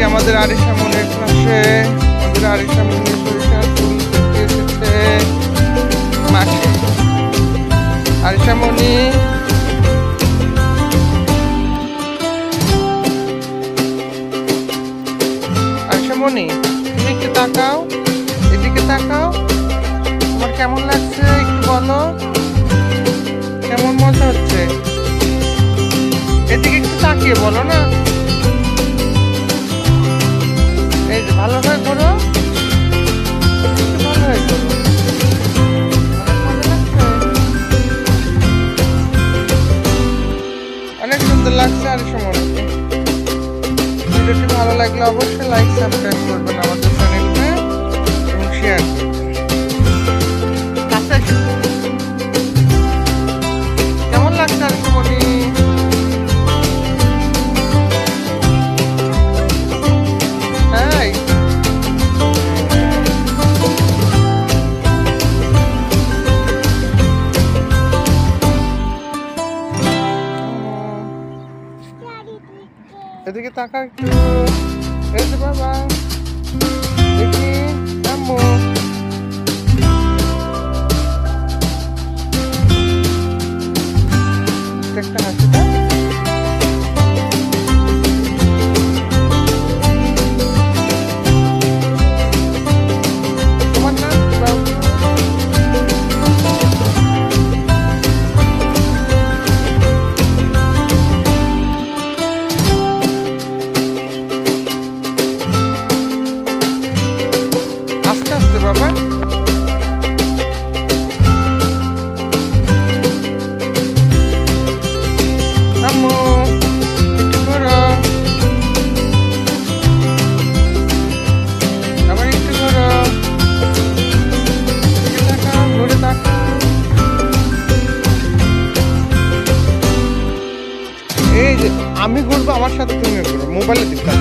আমাদের আরিশা মনির পাশে। আমাদের আরিশা মনি সরিষার ফুল দেখতে এসেছে মাঠে। আরিশা মনি, আরিশা মনি, তুমি একটু তাকাও, এদিকে তাকাও। তোমার কেমন লাগছে একটু বলো, কেমন মজা হচ্ছে? এদিকে একটু তাকিয়ে বলো না। এই যে ভালো করে করো, ভালো করে করো। অনেক সুন্দর লাগছে আরিশা মনিকে। ভিডিওটি ভালো লাগলে অবশ্যই লাইক সাবস্ক্রাইব করবেন আমাদের চ্যানেলকে এবং শেয়ার করবেন। কেমন লাগছে আরিশা মনি? হ্যাঁ, এদিকে তাকা একটু। এই যে বাবা, দেখি আম্মু। একটা হাসি দাও। তোমার নাম কি বাবু? আস্তে আস্তে বাবা। আম্মু একটু ঘোরো, আবার একটু ঘোরো। এদিকে তাকাও, ঘুরে তাকাও। এই যে আমি ঘুরবো, আমার সাথে তুমিও ঘুরো। মোবাইলে দিতে